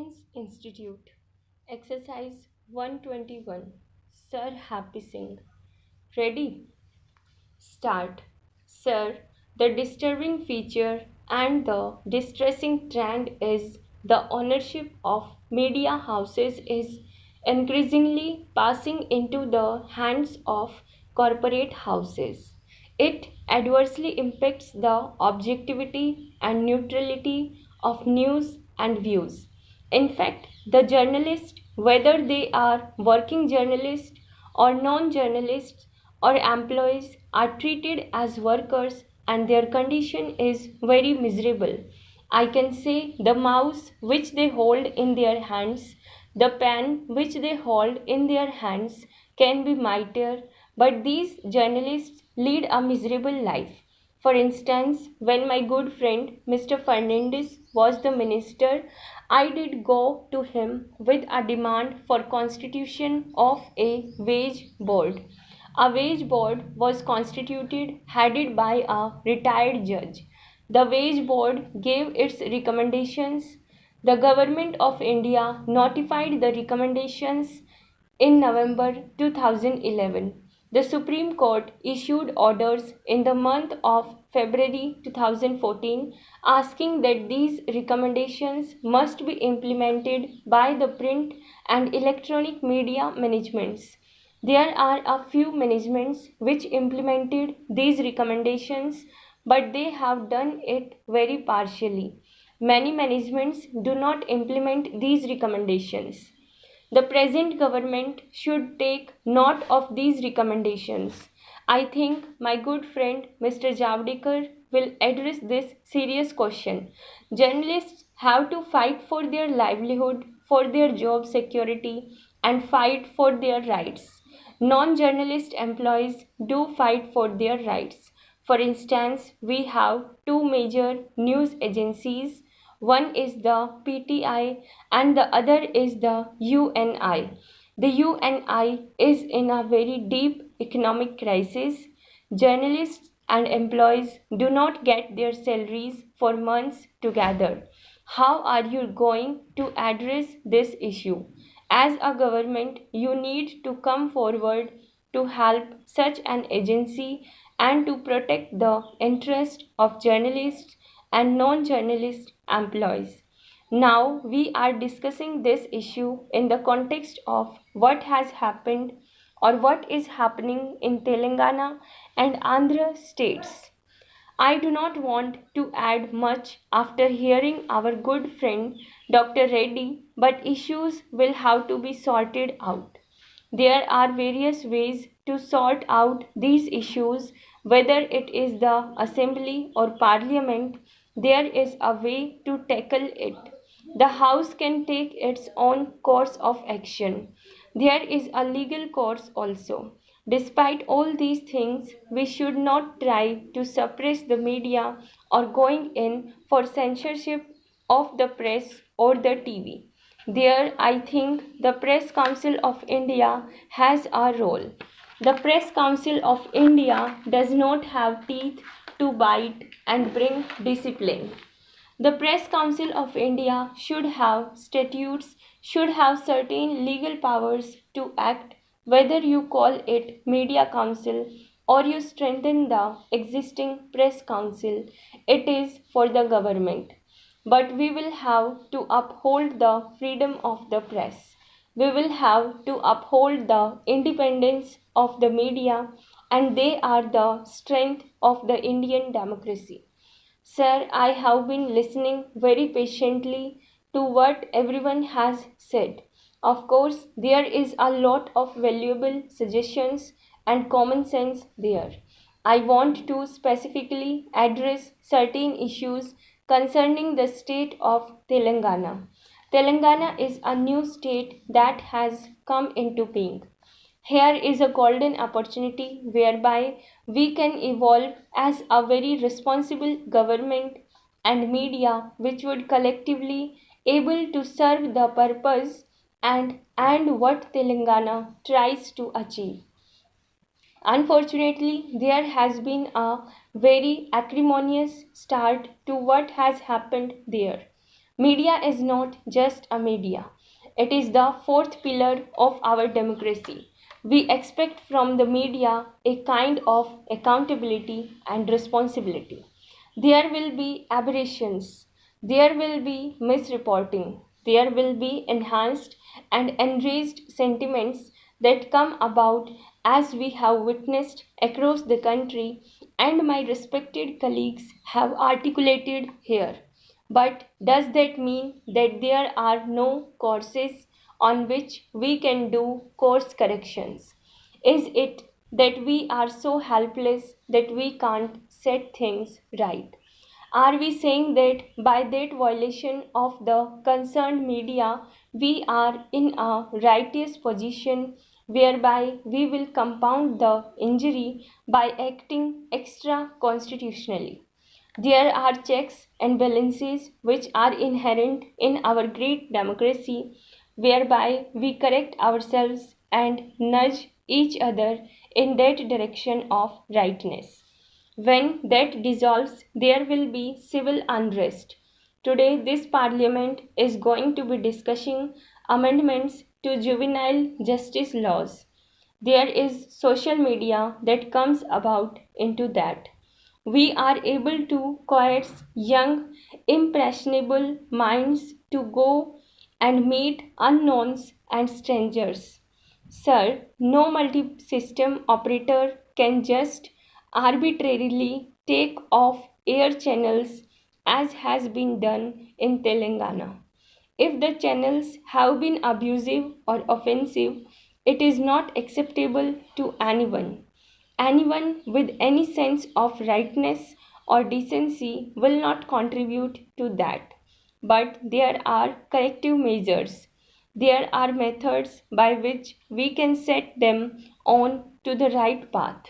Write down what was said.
Science Institute. Exercise 121. Sir Happy Singh. Ready? Start. Sir, the disturbing feature and the distressing trend is the ownership of media houses is increasingly passing into the hands of corporate houses. It adversely impacts the objectivity and neutrality of news and views. In fact, the journalists, whether they are working journalists or non journalists or employees, are treated as workers and their condition is very miserable. I can say the mouse which they hold in their hands, the pen which they hold in their hands can be mightier, but these journalists lead a miserable life. For instance, when my good friend Mr. Fernandez was the minister, I did go to him with a demand for constitution of a wage board. A wage board was constituted headed by a retired judge. The wage board gave its recommendations. The government of India notified the recommendations in November 2011. The Supreme Court issued orders in the month of February 2014 asking that these recommendations must be implemented by the print and electronic media managements. There are a few managements which implemented these recommendations, but they have done it very partially. Many managements do not implement these recommendations. The present government should take note of these recommendations. I think my good friend Mr. Javadekar will address this serious question. Journalists have to fight for their livelihood, for their job security, and fight for their rights. Non journalist employees do fight for their rights. For instance, we have two major news agencies. One is the PTI and the other is the UNI. The UNI is in a very deep economic crisis. Journalists and employees do not get their salaries for months together. How are you going to address this issue? As a government, you need to come forward to help such an agency and to protect the interest of journalists and non journalist employees. Now, we are discussing this issue in the context of what has happened or what is happening in Telangana and Andhra states. I do not want to add much after hearing our good friend Dr. Reddy, but issues will have to be sorted out. There are various ways to sort out these issues, whether it is the assembly or parliament, there is a way to tackle it. The House can take its own course of action. There is a legal course also. Despite all these things, we should not try to suppress the media or going in for censorship of the press or the TV. There, I think the Press Council of India has a role. The Press Council of India does not have teeth to bite and bring discipline. The Press Council of India should have statutes, should have certain legal powers to act, whether you call it Media Council or you strengthen the existing Press Council, it is for the government. But we will have to uphold the freedom of the press. We will have to uphold the independence of the media, and they are the strength of the Indian democracy. Sir, I have been listening very patiently to what everyone has said. Of course, there is a lot of valuable suggestions and common sense there. I want to specifically address certain issues concerning the state of Telangana. Telangana is a new state that has come into being. Here is a golden opportunity whereby we can evolve as a very responsible government and media which would collectively able to serve the purpose and what Telangana tries to achieve. Unfortunately, there has been a very acrimonious start to what has happened there. Media is not just a media, it is the fourth pillar of our democracy. We expect from the media a kind of accountability and responsibility. There will be aberrations, there will be misreporting, there will be enhanced and enraged sentiments that come about as we have witnessed across the country and my respected colleagues have articulated here. But does that mean that there are no courses on which we can do course corrections? Is it that we are so helpless that we can't set things right? Are we saying that by that violation of the concerned media, we are in a righteous position whereby we will compound the injury by acting extra constitutionally? There are checks and balances which are inherent in our great democracy, whereby we correct ourselves and nudge each other in that direction of rightness. When that dissolves, there will be civil unrest. Today, this parliament is going to be discussing amendments to juvenile justice laws. There is social media that comes about into that. We are able to coerce young, impressionable minds to go and meet unknowns and strangers. Sir, no multi system operator can just arbitrarily take off air channels as has been done in Telangana. If the channels have been abusive or offensive, it is not acceptable to anyone. Anyone with any sense of rightness or decency will not contribute to that. But there are corrective measures. There are methods by which we can set them on to the right path.